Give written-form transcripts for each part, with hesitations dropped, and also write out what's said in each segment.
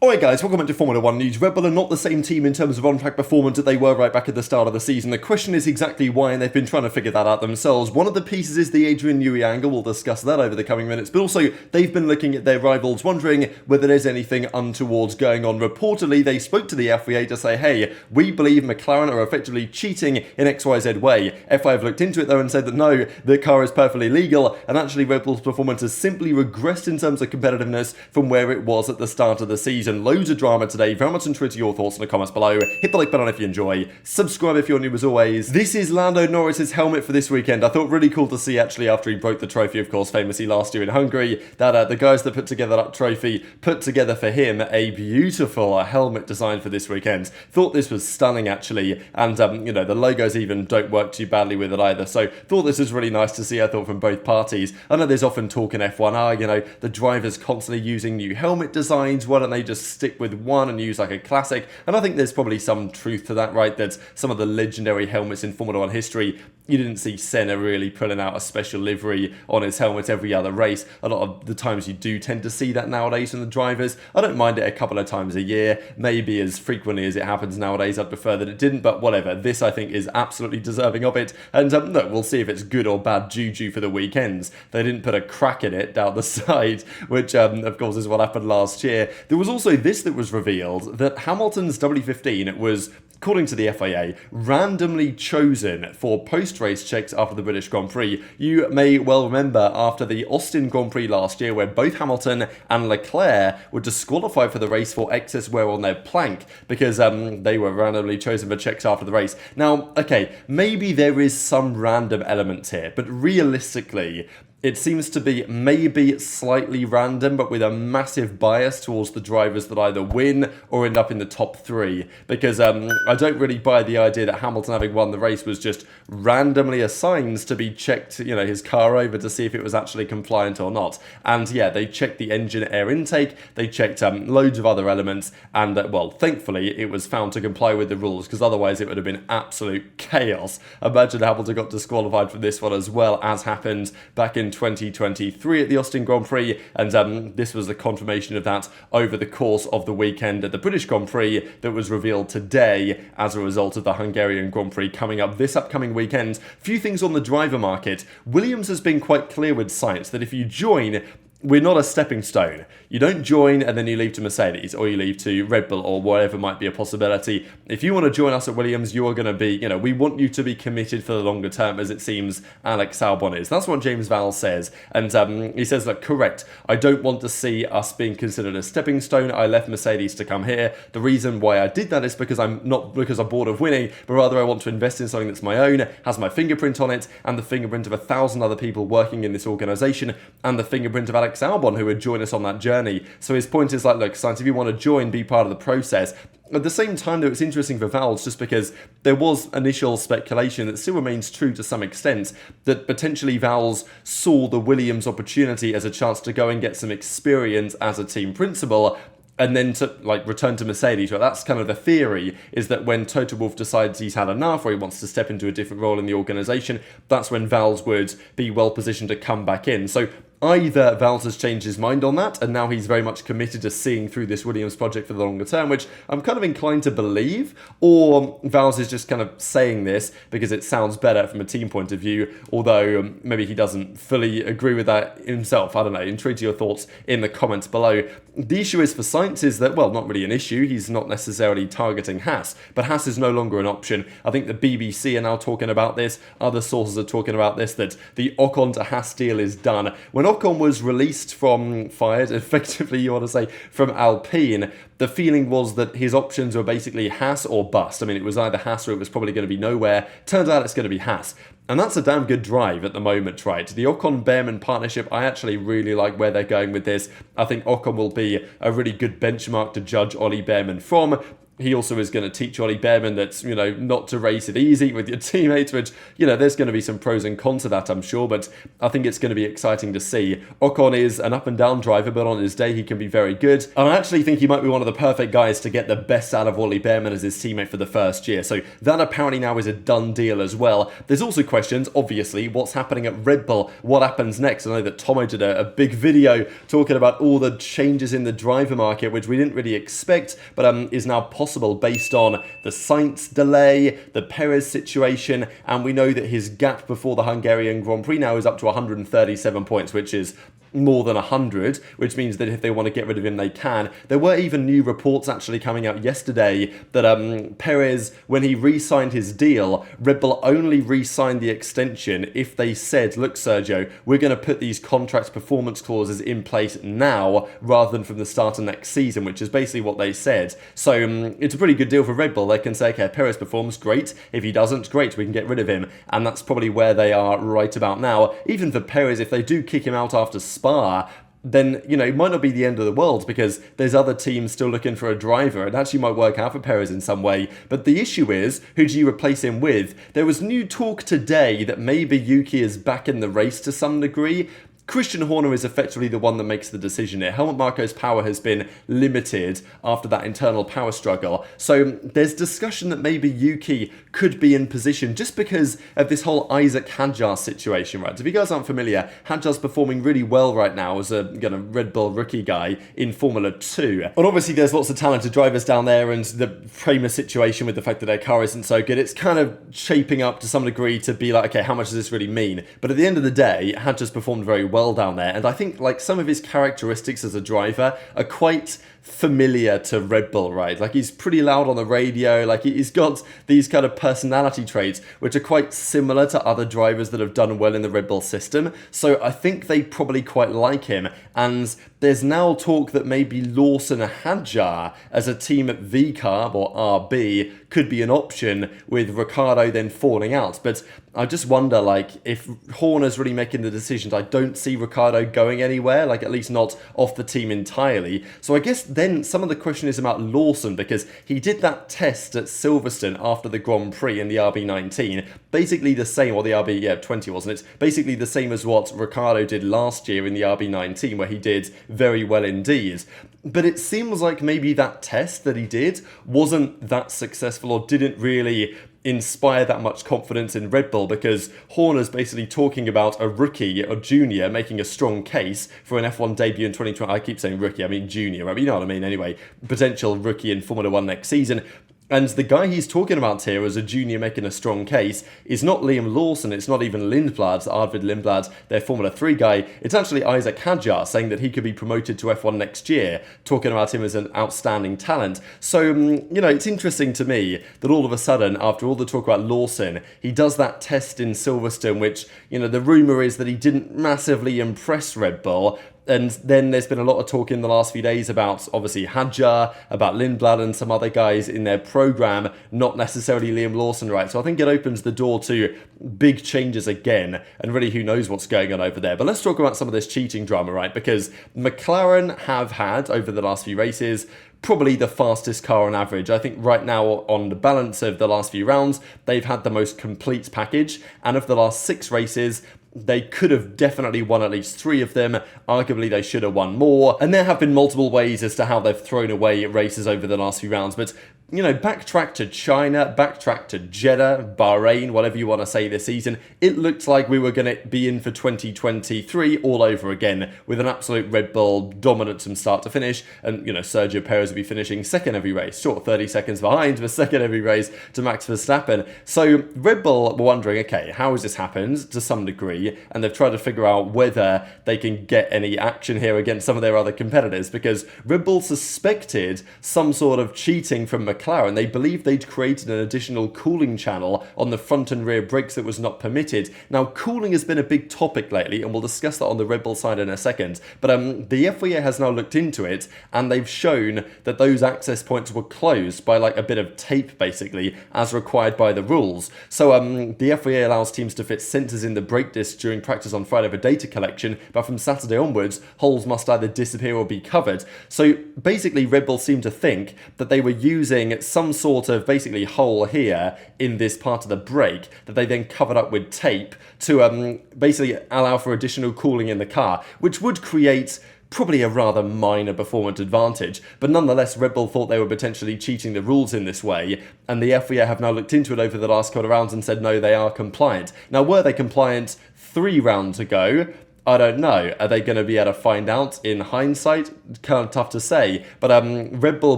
Alright guys, welcome back to Formula 1 News. Red Bull are not the same team in terms of on-track performance that they were right back at the start of the season. The question is exactly why, and they've been trying to figure that out themselves. One of the pieces is the Adrian Newey angle. We'll discuss that over the coming minutes. But also, they've been looking at their rivals, wondering whether there's anything untowards going on. Reportedly, they spoke to the FIA to say, hey, we believe McLaren are effectively cheating in XYZ way. FIA have looked into it though and said that no, the car is perfectly legal, and actually Red Bull's performance has simply regressed in terms of competitiveness from where it was at the start of the season. Loads of drama today. Very much into your thoughts in the comments below. Hit the like button if you enjoy. Subscribe if you're new as always. This is Lando Norris's helmet for this weekend. I thought really cool to see actually after he broke the trophy, of course, famously last year in Hungary, that the guys that put together that trophy put together for him a beautiful helmet design for this weekend. Thought this was stunning actually, and you know, the logos even don't work too badly with it either. So thought this was really nice to see. I thought from both parties. I know there's often talk in F1, you know, the drivers constantly using new helmet designs. Why don't they just stick with one and use like a classic? And I think there's probably some truth to that, right? That some of the legendary helmets in Formula 1 history, you didn't see Senna really pulling out a special livery on his helmet every other race. A lot of the times you do tend to see that nowadays from the drivers. I don't mind it a couple of times a year, maybe as frequently as it happens nowadays. I'd prefer that it didn't, but whatever. This I think is absolutely deserving of it, and look, we'll see if it's good or bad juju for the weekends. They didn't put a crack in it down the side, which of course is what happened last year. There was also this that was revealed, that Hamilton's W15 was, according to the FIA, randomly chosen for post-race checks after the British Grand Prix. You may well remember after the Austin Grand Prix last year, where both Hamilton and Leclerc were disqualified for the race for excess wear on their plank because they were randomly chosen for checks after the race. Now, okay, maybe there is some random element here, but realistically, it seems to be maybe slightly random, but with a massive bias towards the drivers that either win or end up in the top three. Because I don't really buy the idea that Hamilton, having won the race, was just randomly assigned to be checked, you know, his car over to see if it was actually compliant or not. And yeah, they checked the engine air intake, they checked loads of other elements, and well, thankfully it was found to comply with the rules, because otherwise it would have been absolute chaos. Imagine Hamilton got disqualified from this one as well, as happened back in 2023 at the Austin Grand Prix, and this was the confirmation of that over the course of the weekend at the British Grand Prix that was revealed today as a result of the Hungarian Grand Prix coming up this upcoming weekend. Few things on the driver market. Williams has been quite clear with science that if you join, we're not a stepping stone. You don't join and then you leave to Mercedes or you leave to Red Bull or whatever might be a possibility. If you want to join us at Williams, you are going to be, you know, we want you to be committed for the longer term, as it seems Alex Albon is. That's what James Vowles says. And he says that, correct, I don't want to see us being considered a stepping stone. I left Mercedes to come here. The reason why I did that is because I'm not because I'm bored of winning, but rather I want to invest in something that's my own, has my fingerprint on it, and the fingerprint of 1,000 other people working in this organisation, and the fingerprint of Alex Albon, who would join us on that journey. So his point is like, look, Sainz, if you want to join, be part of the process. At the same time, though, it's interesting for Vowles just because there was initial speculation that still remains true to some extent, that potentially Vowles saw the Williams opportunity as a chance to go and get some experience as a team principal, and then to like return to Mercedes. Right? That's kind of the theory, is that when Toto Wolff decides he's had enough or he wants to step into a different role in the organisation, that's when Vowles would be well positioned to come back in. So either Vowles has changed his mind on that, and now he's very much committed to seeing through this Williams project for the longer term, which I'm kind of inclined to believe, or Vowles is just kind of saying this because it sounds better from a team point of view, although maybe he doesn't fully agree with that himself. I don't know. Intrigued to your thoughts in the comments below. The issue is for Sainz is that, well, not really an issue. He's not necessarily targeting Haas, but Haas is no longer an option. I think the BBC are now talking about this. Other sources are talking about this, that the Ocon to Haas deal is done. When Ocon was released fired, effectively you want to say, from Alpine, the feeling was that his options were basically Haas or bust. I mean, it was either Haas or it was probably going to be nowhere. Turns out it's going to be Haas. And that's a damn good drive at the moment, right? The Ocon-Behrman partnership, I actually really like where they're going with this. I think Ocon will be a really good benchmark to judge Ollie Behrman from. he also is going to teach Ollie Bearman that, not to race it easy with your teammates, which, there's going to be some pros and cons to that, I'm sure, but I think it's going to be exciting to see. Ocon is an up-and-down driver, but on his day, he can be very good. And I actually think he might be one of the perfect guys to get the best out of Ollie Bearman as his teammate for the first year. So that apparently now is a done deal as well. There's also questions, obviously, what's happening at Red Bull? What happens next? I know that Tomo did a big video talking about all the changes in the driver market, which we didn't really expect, but is now possible based on the Sainz delay, the Perez situation, and we know that his gap before the Hungarian Grand Prix now is up to 137 points, which is more than 100, which means that if they want to get rid of him, they can. There were even new reports actually coming out yesterday that Perez, when he re-signed his deal, Red Bull only re-signed the extension if they said, look, Sergio, we're going to put these contract performance clauses in place now rather than from the start of next season, which is basically what they said. So it's a pretty good deal for Red Bull. They can say, okay, Perez performs, great. If he doesn't, great, we can get rid of him. And that's probably where they are right about now. Even for Perez, if they do kick him out after Spa, then, it might not be the end of the world because there's other teams still looking for a driver. It actually might work out for Perez in some way. But the issue is, who do you replace him with? There was new talk today that maybe Yuki is back in the race to some degree. Christian Horner is effectively the one that makes the decision here. Helmut Marko's power has been limited after that internal power struggle. So there's discussion that maybe Yuki could be in position just because of this whole Isaac Hadjar situation, right? If you guys aren't familiar, Hadjar's performing really well right now as a Red Bull rookie guy in Formula 2. And obviously there's lots of talented drivers down there, and the Prema situation with the fact that their car isn't so good, it's kind of shaping up to some degree to be like, okay, how much does this really mean? But at the end of the day, Hadjar's performed very well down there, and I think some of his characteristics as a driver are quite familiar to Red Bull, right? He's pretty loud on the radio, he's got these kind of personality traits which are quite similar to other drivers that have done well in the Red Bull system, so I think they probably quite like him. And there's now talk that maybe Lawson Hadjar as a team at VCARB or RB could be an option, with Ricciardo then falling out. But I just wonder, if Horner's really making the decisions, I don't see Ricciardo going anywhere, at least not off the team entirely. So I guess then some of the question is about Lawson, because he did that test at Silverstone after the Grand Prix in the RB19, basically the same, or the RB20 wasn't it? Basically the same as what Ricciardo did last year in the RB19, where he did very well indeed. But it seems like maybe that test that he did wasn't that successful, or didn't really inspire that much confidence in Red Bull, because Horner's basically talking about a rookie or junior making a strong case for an F1 debut in 2020. I keep saying rookie, I mean junior, you know what I mean anyway. Potential rookie in Formula 1 next season. And the guy he's talking about here as a junior making a strong case is not Liam Lawson, it's not even Lindblad, Arvid Lindblad, their Formula 3 guy. It's actually Isaac Hadjar saying that he could be promoted to F1 next year, talking about him as an outstanding talent. So, it's interesting to me that all of a sudden, after all the talk about Lawson, he does that test in Silverstone, which, the rumour is that he didn't massively impress Red Bull. And then there's been a lot of talk in the last few days about, obviously, Hadjar, about Lindblad and some other guys in their programme, not necessarily Liam Lawson, right? So I think it opens the door to big changes again, and really who knows what's going on over there. But let's talk about some of this cheating drama, right? Because McLaren have had, over the last few races, probably the fastest car on average. I think right now, on the balance of the last few rounds, they've had the most complete package. And of the last 6 races, they could have definitely won at least 3 of them. Arguably, they should have won more. And there have been multiple ways as to how they've thrown away races over the last few rounds. But, backtrack to China, backtrack to Jeddah, Bahrain, whatever you want to say this season, it looked like we were going to be in for 2023 all over again, with an absolute Red Bull dominance from start to finish. And, Sergio Perez would be finishing second every race, short 30 seconds behind, but second every race to Max Verstappen. So Red Bull were wondering, okay, how has this happened to some degree? And they've tried to figure out whether they can get any action here against some of their other competitors, because Red Bull suspected some sort of cheating from McLaren. They believed they'd created an additional cooling channel on the front and rear brakes that was not permitted. Now, cooling has been a big topic lately, and we'll discuss that on the Red Bull side in a second. But the FIA has now looked into it, and they've shown that those access points were closed by a bit of tape, basically, as required by the rules. So the FIA allows teams to fit sensors in the brake disc during practice on Friday for data collection, but from Saturday onwards, holes must either disappear or be covered. So basically, Red Bull seemed to think that they were using having some sort of basically hole here in this part of the brake that they then covered up with tape to basically allow for additional cooling in the car, which would create probably a rather minor performance advantage, but nonetheless Red Bull thought they were potentially cheating the rules in this way, and the FIA have now looked into it over the last couple of rounds and said no, they are compliant. Now, were they compliant 3 rounds ago? I don't know. Are they going to be able to find out in hindsight? Kind of tough to say. But Red Bull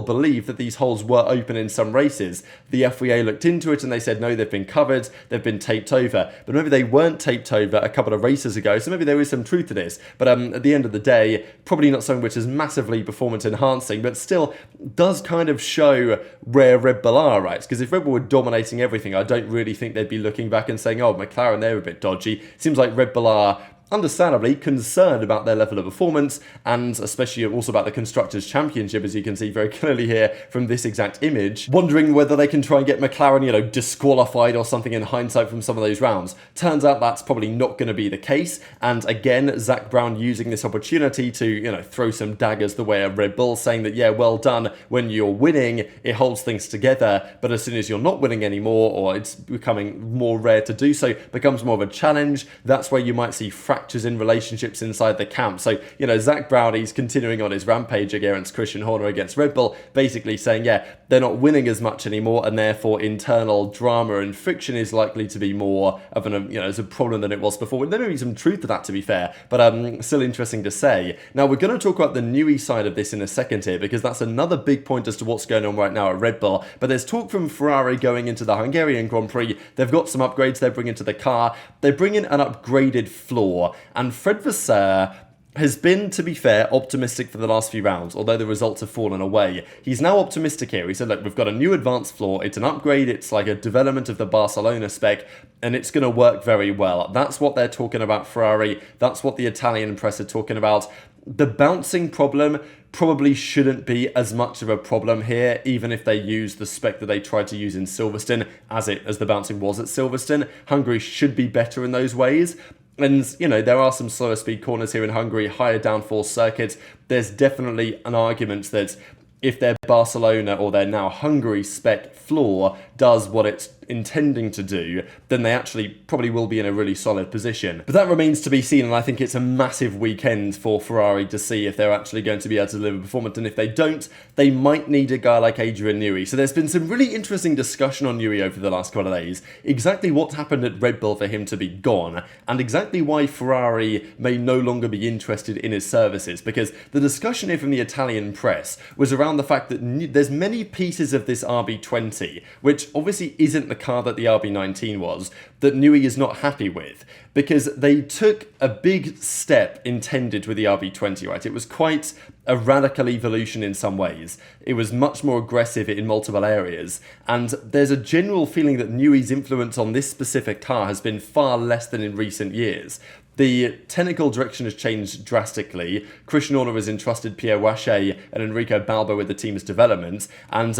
believe that these holes were open in some races. The FIA looked into it and they said, no, they've been covered, they've been taped over. But maybe they weren't taped over a couple of races ago, so maybe there is some truth to this. But at the end of the day, probably not something which is massively performance enhancing, but still does kind of show where Red Bull are, right? Because if Red Bull were dominating everything, I don't really think they'd be looking back and saying, oh, McLaren, they're a bit dodgy. Seems like Red Bull are understandably concerned about their level of performance, and especially also about the Constructors' Championship, as you can see very clearly here from this exact image, wondering whether they can try and get McLaren, disqualified or something in hindsight from some of those rounds. Turns out that's probably not going to be the case, and again, Zak Brown using this opportunity to, throw some daggers the way of Red Bull, saying that, yeah, well done, when you're winning, it holds things together, but as soon as you're not winning anymore, or it's becoming more rare to do so, becomes more of a challenge, that's where you might see fractures in relationships inside the camp. So, Zak Brown, he's continuing on his rampage against Christian Horner against Red Bull, basically saying, yeah, they're not winning as much anymore, and therefore internal drama and friction is likely to be more of as a problem than it was before. There may be some truth to that, to be fair, but still interesting to say. Now, we're going to talk about the Newey side of this in a second here, because that's another big point as to what's going on right now at Red Bull. But there's talk from Ferrari going into the Hungarian Grand Prix. They've got some upgrades they're bringing to the car. They bring in an upgraded floor, and Fred Vasseur has been, to be fair, optimistic for the last few rounds, although the results have fallen away. He's now optimistic here. He said, look, we've got a new advanced floor. It's an upgrade. It's like a development of the Barcelona spec, and it's going to work very well. That's what they're talking about, Ferrari. That's what the Italian press are talking about. The bouncing problem probably shouldn't be as much of a problem here, even if they use the spec that they tried to use in Silverstone, as the bouncing was at Silverstone. Hungary should be better in those ways. And, there are some slower speed corners here in Hungary, higher downforce circuits. There's definitely an argument that if their Barcelona or their now Hungary spec floor does what it's intending to do, then they actually probably will be in a really solid position. But that remains to be seen, and I think it's a massive weekend for Ferrari to see if they're actually going to be able to deliver performance, and if they don't, they might need a guy like Adrian Newey. So there's been some really interesting discussion on Newey over the last couple of days, exactly what happened at Red Bull for him to be gone, and exactly why Ferrari may no longer be interested in his services, because the discussion here from the Italian press was around the fact that there's many pieces of this RB20, which obviously isn't the car that the RB19 was, that Newey is not happy with, because they took a big step intended with the RB20, right? It was quite a radical evolution in some ways. It was much more aggressive in multiple areas, and there's a general feeling that Newey's influence on this specific car has been far less than in recent years. The technical direction has changed drastically. Christian Horner has entrusted Pierre Wache and Enrico Balbo with the team's development, and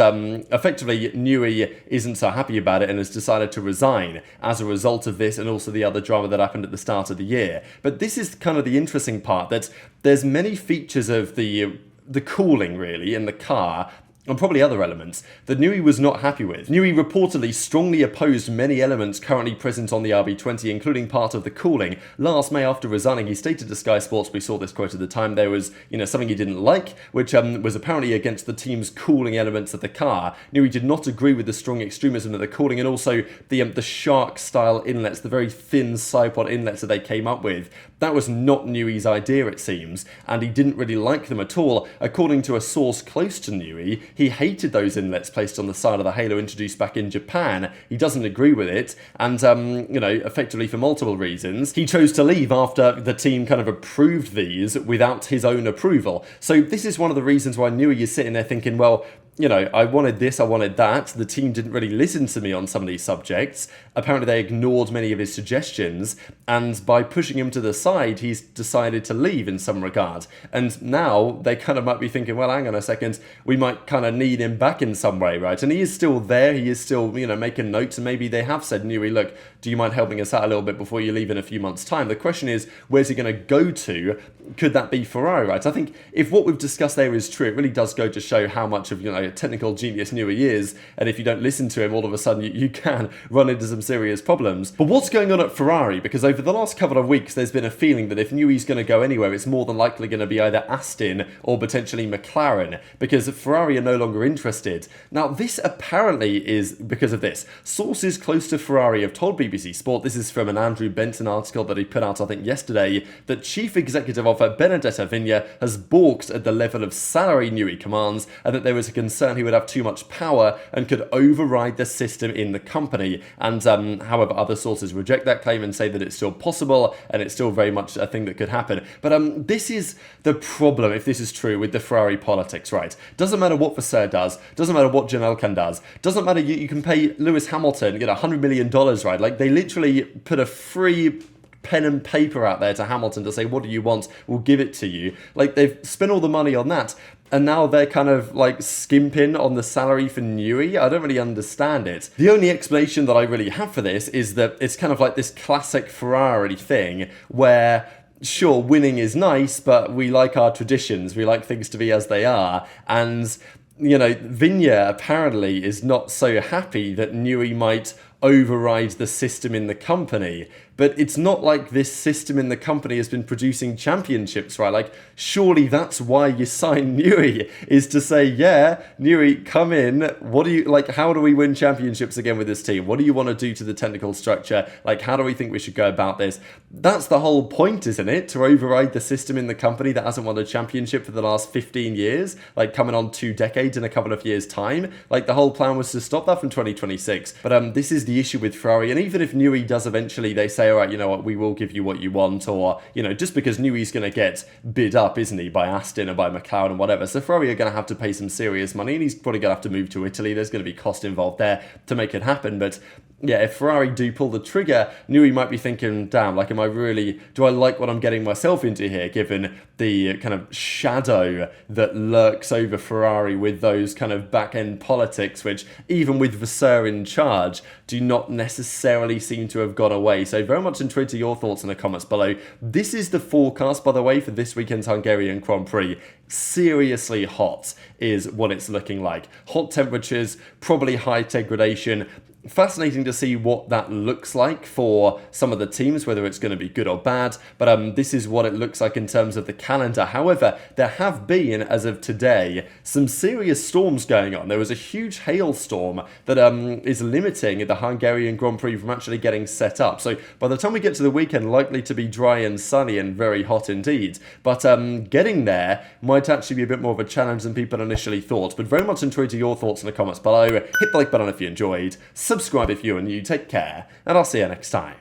effectively Newey isn't so happy about it and has decided to resign as a result of this, and also the other drama that happened at the start of the year. But this is kind of the interesting part, that there's many features of the cooling, really, in the car, and probably other elements, that Newey was not happy with. Newey reportedly strongly opposed many elements currently present on the RB20, including part of the cooling. Last May, after resigning, he stated to Sky Sports, we saw this quote at the time, there was something he didn't like, which was apparently against the team's cooling elements of the car. Newey did not agree with the strong extremism of the cooling, and also the shark-style inlets, the very thin sidepod inlets that they came up with. That was not Newey's idea, it seems, and he didn't really like them at all. According to a source close to Newey, he hated those inlets placed on the side of the halo introduced back in Japan. He doesn't agree with it, and, effectively for multiple reasons, he chose to leave after the team kind of approved these without his own approval. So this is one of the reasons why Newey is sitting there thinking, well, I wanted this, I wanted that. The team didn't really listen to me on some of these subjects. Apparently they ignored many of his suggestions, and by pushing him to the side, he's decided to leave in some regard. And now they kind of might be thinking, well, hang on a second, we might kind kind of need him back in some way, right? And he is still there, he is still, you know, making notes, and maybe they have said, Newey, look, do you mind helping us out a little bit before you leave in a few months' time? The question is, where's he going to go to? Could that be Ferrari, right? I think if what we've discussed there is true, it really does go to show how much of, you know, a technical genius Newey is, and if you don't listen to him, all of a sudden you can run into some serious problems. But what's going on at Ferrari? Because over the last couple of weeks, there's been a feeling that if Newey's going to go anywhere, it's more than likely going to be either Aston or potentially McLaren, because Ferrari are no longer interested. Now, this apparently is because of this. Sources close to Ferrari have told BBC Sport, this is from an Andrew Benton article that he put out, I think, yesterday, that Chief Executive Officer Benedetto Vigna has balked at the level of salary Newey commands, and that there was a concern he would have too much power and could override the system in the company. And however, other sources reject that claim and say that it's still possible and it's still very much a thing that could happen. But this is the problem, if this is true, with the Ferrari politics, right? Doesn't matter what Vasseur does, doesn't matter what John Elkann does, doesn't matter, you can pay Lewis Hamilton, you know, $100 million, right? Like, they literally put a free pen and paper out there to Hamilton to say, what do you want? We'll give it to you. Like, they've spent all the money on that, and now they're kind of like skimping on the salary for Newey. I don't really understand it. The only explanation that I really have for this is that it's kind of like this classic Ferrari thing where, sure, winning is nice, but we like our traditions. We like things to be as they are. And, you know, Vigna apparently is not so happy that Newey might override the system in the company. But it's not like this system in the company has been producing championships, right? Like, surely that's why you sign Newey, is to say, yeah, Newey, come in. What do you, like, how do we win championships again with this team? What do you want to do to the technical structure? Like, how do we think we should go about this? That's the whole point, isn't it? To override the system in the company that hasn't won a championship for the last 15 years, like coming on 2 decades in a couple of years' time. Like, the whole plan was to stop that from 2026. But this is the issue with Ferrari. And even if Newey does eventually, they say, all right, you know what, we will give you what you want, or, you know, just because Newey's going to get bid up, isn't he, by Aston or by McLaren and whatever, so Ferrari are going to have to pay some serious money, and he's probably going to have to move to Italy. There's going to be cost involved there to make it happen. But yeah, if Ferrari do pull the trigger, Newey might be thinking, damn, like, do I like what I'm getting myself into here, given the kind of shadow that lurks over Ferrari with those kind of back-end politics, which, even with Vasseur in charge, do not necessarily seem to have gone away. So very much intrigued to your thoughts in the comments below. This is the forecast, by the way, for this weekend's Hungarian Grand Prix. Seriously hot is what it's looking like. Hot temperatures, probably high degradation. Fascinating to see what that looks like for some of the teams, whether it's going to be good or bad, but this is what it looks like in terms of the calendar. However, there have been, as of today, some serious storms going on. There was a huge hailstorm that is limiting the Hungarian Grand Prix from actually getting set up. So by the time we get to the weekend, likely to be dry and sunny and very hot indeed. But getting there might actually be a bit more of a challenge than people initially thought. But very much intrigued to your thoughts in the comments below. Hit the like button if you enjoyed. Subscribe if you're new. Take care, and I'll see you next time.